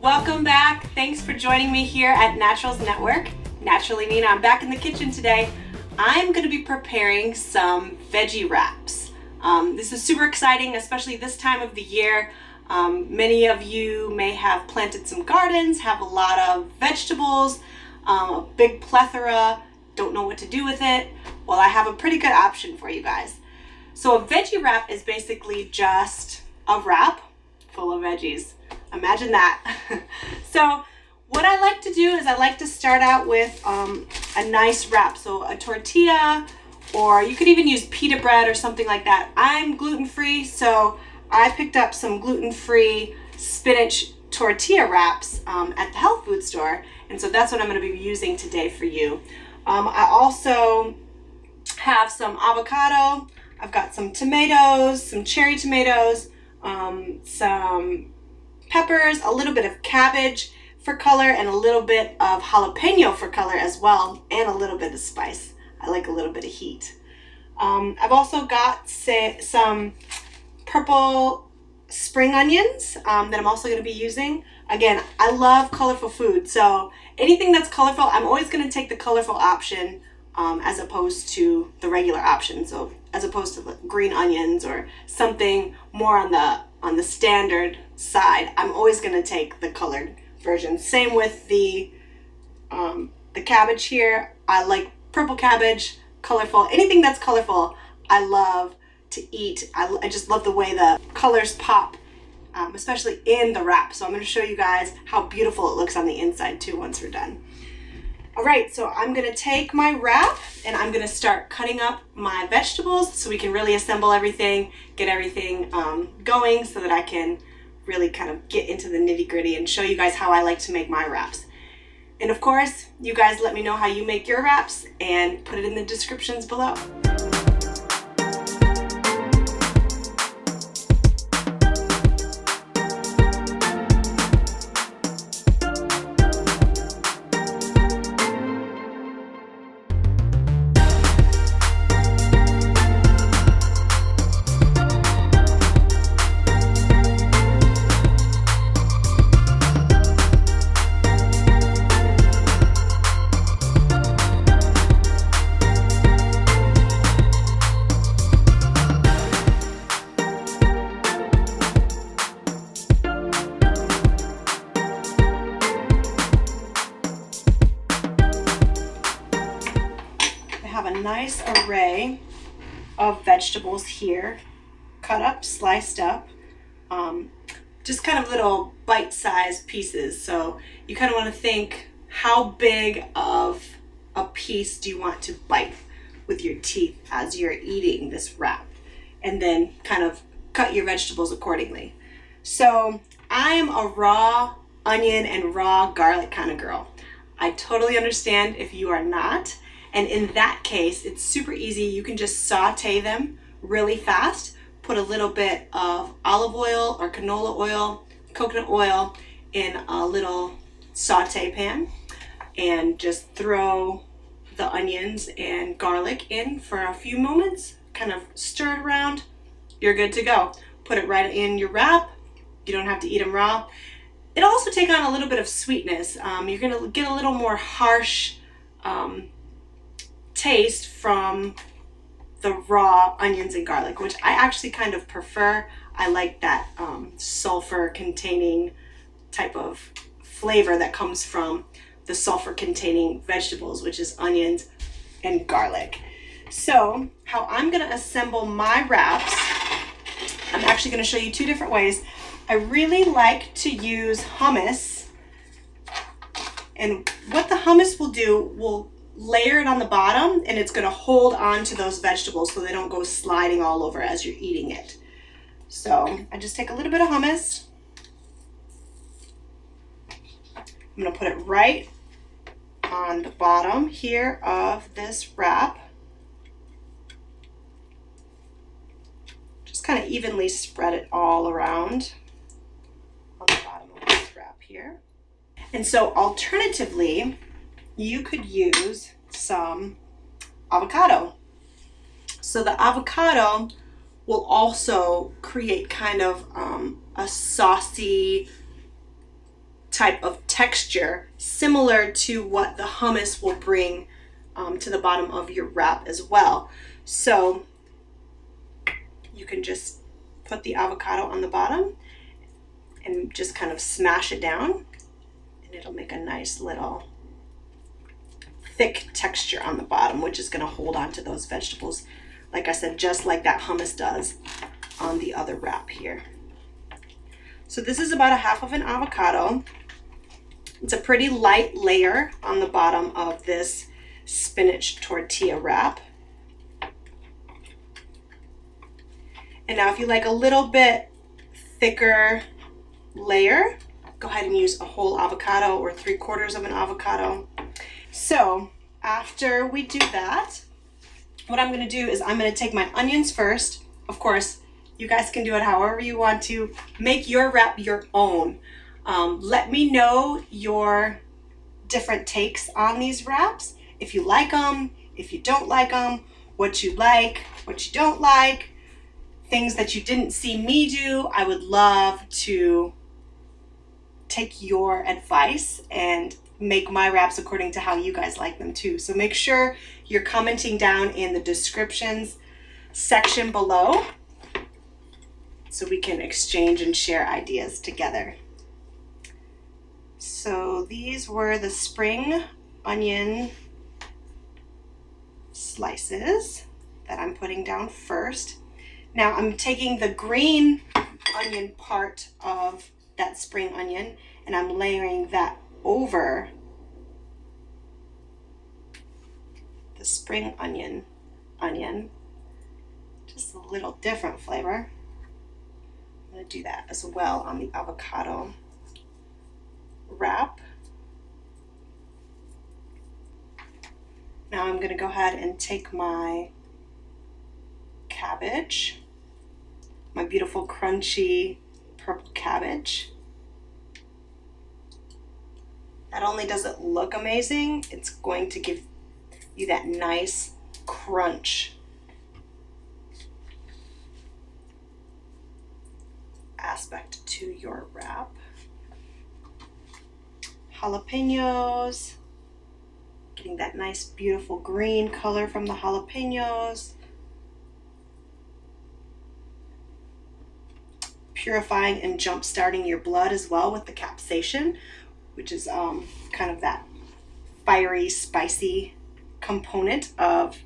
Welcome back. Thanks for joining me here at Naturals Network. Naturally Nina, I'm back in the kitchen today. I'm going to be preparing some veggie wraps. This is super exciting, especially this time of the year. Many of you may have planted some gardens, have a lot of vegetables, a big plethora, don't know what to do with it. Well, I have a pretty good option for you guys. So a veggie wrap is basically just a wrap full of veggies. Imagine that. So what I like to do is I like to start out with a nice wrap. So a tortilla, or you could even use pita bread or something like that. I'm gluten-free, so I picked up some gluten-free spinach tortilla wraps at the health food store. And so that's what I'm going to be using today for you. I also have some avocado. I've got some tomatoes, some cherry tomatoes, some peppers, a little bit of cabbage for color, and a little bit of jalapeno for color as well, and a little bit of spice. I like a little bit of heat. I've also got some purple spring onions that I'm also going to be using. Again, I love colorful food, so anything that's colorful, I'm always going to take the colorful option as opposed to the regular option. So as opposed to the green onions or something more on the standard side, I'm always going to take the colored version. Same with the cabbage here. I like purple cabbage, colorful. Anything that's colorful, I love to eat. I just love the way the colors pop, especially in the wrap. So I'm going to show you guys how beautiful it looks on the inside too once we're done. All right, so I'm going to take my wrap and I'm going to start cutting up my vegetables so we can really assemble everything, get everything going so that I can really kind of get into the nitty-gritty and show you guys how I like to make my wraps. And of course, you guys let me know how you make your wraps and put it in the descriptions below. A nice array of vegetables here, cut up, sliced up, just kind of little bite-sized pieces. So you kind of want to think, how big of a piece do you want to bite with your teeth as you're eating this wrap, and then kind of cut your vegetables accordingly. So I'm a raw onion and raw garlic kind of girl. I totally understand if you are not. And in that case, it's super easy. You can just saute them really fast. Put a little bit of olive oil or canola oil, coconut oil in a little saute pan, and just throw the onions and garlic in for a few moments. Kind of stir it around. You're good to go. Put it right in your wrap. You don't have to eat them raw. It'll also take on a little bit of sweetness. You're going to get a little more harsh taste from the raw onions and garlic, which I actually kind of prefer. I like that sulfur containing type of flavor that comes from the sulfur containing vegetables, which is onions and garlic. So how I'm going to assemble my wraps, I'm actually going to show you two different ways. I really like to use hummus, and what the hummus will do, will layer it on the bottom, and it's going to hold on to those vegetables so they don't go sliding all over as you're eating it. So I just take a little bit of hummus. I'm going to put it right on the bottom here of this wrap. Just kind of evenly spread it all around on the bottom of this wrap here. And so alternatively, you could use some avocado. So the avocado will also create kind of a saucy type of texture, similar to what the hummus will bring to the bottom of your wrap as well. So you can just put the avocado on the bottom and just kind of smash it down, and it'll make a nice little thick texture on the bottom, which is going to hold on to those vegetables, like I said, just like that hummus does on the other wrap here. So this is about a half of an avocado. It's a pretty light layer on the bottom of this spinach tortilla wrap. And now if you like a little bit thicker layer, go ahead and use a whole avocado or 3/4 of an avocado. So after we do that, what I'm going to do is I'm going to take my onions first. Of course, you guys can do it however you want to. Make your wrap your own. Let me know your different takes on these wraps. If you like them, if you don't like them, what you like, what you don't like, things that you didn't see me do. I would love to take your advice and make my wraps according to how you guys like them too. So make sure you're commenting down in the descriptions section below so we can exchange and share ideas together. So these were the spring onion slices that I'm putting down first. Now I'm taking the green onion part of that spring onion and I'm layering that over the spring onion, just a little different flavor. I'm going to do that as well on the avocado wrap. Now I'm going to go ahead and take my cabbage, my beautiful crunchy purple cabbage. Not only does it look amazing, it's going to give you that nice crunch aspect to your wrap. Jalapenos, getting that nice beautiful green color from the jalapenos. Purifying and jump starting your blood as well with the capsaicin, which is kind of that fiery, spicy component of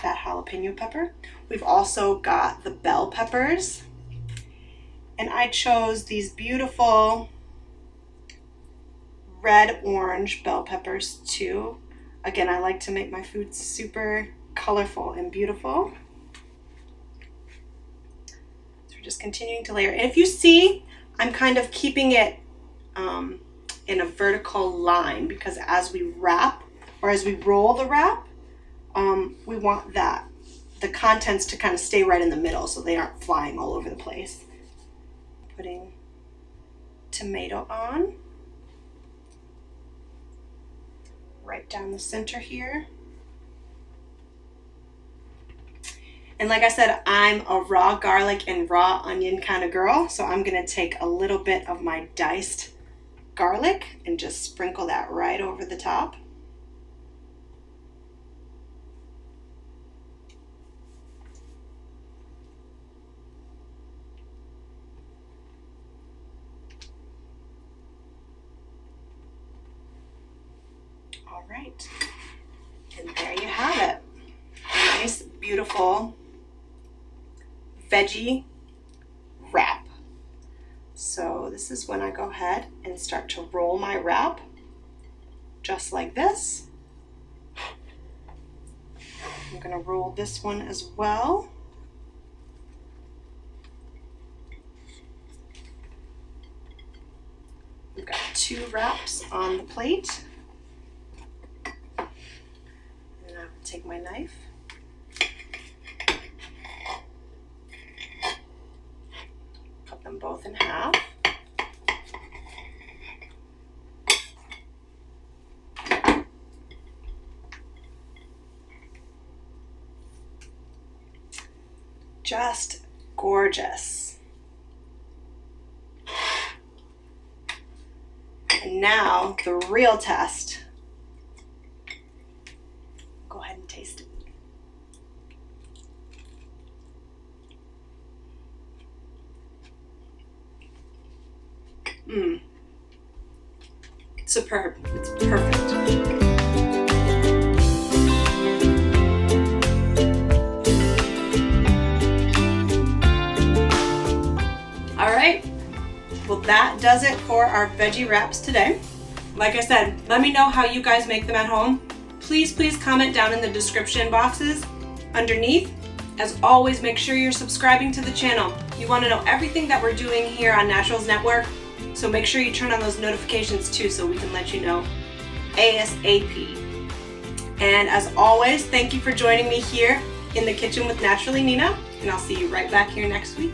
that jalapeno pepper. We've also got the bell peppers, and I chose these beautiful red-orange bell peppers too. Again, I like to make my food super colorful and beautiful. So we're just continuing to layer. And if you see, I'm kind of keeping it in a vertical line because as we wrap or as we roll the wrap, we want the contents to kind of stay right in the middle so they aren't flying all over the place. Putting tomato on. Right down the center here. And like I said, I'm a raw garlic and raw onion kind of girl, so I'm gonna take a little bit of my diced garlic and just sprinkle that right over the top. All right, and there you have it. A nice, beautiful veggie wrap. So this is when I go ahead and start to roll my wrap, just like this. I'm gonna roll this one as well. We've got 2 wraps on the plate. And I will take my knife. Cut them both in half. Just gorgeous. And now the real test. Go ahead and taste it. Superb. It's perfect. All right. Well, that does it for our veggie wraps today. Like I said, let me know how you guys make them at home. Please comment down in the description boxes underneath. As always, make sure you're subscribing to the channel. You want to know everything that we're doing here on Naturals Network, so make sure you turn on those notifications too so we can let you know ASAP. And as always, thank you for joining me here in the kitchen with Naturally Nina, and I'll see you right back here next week.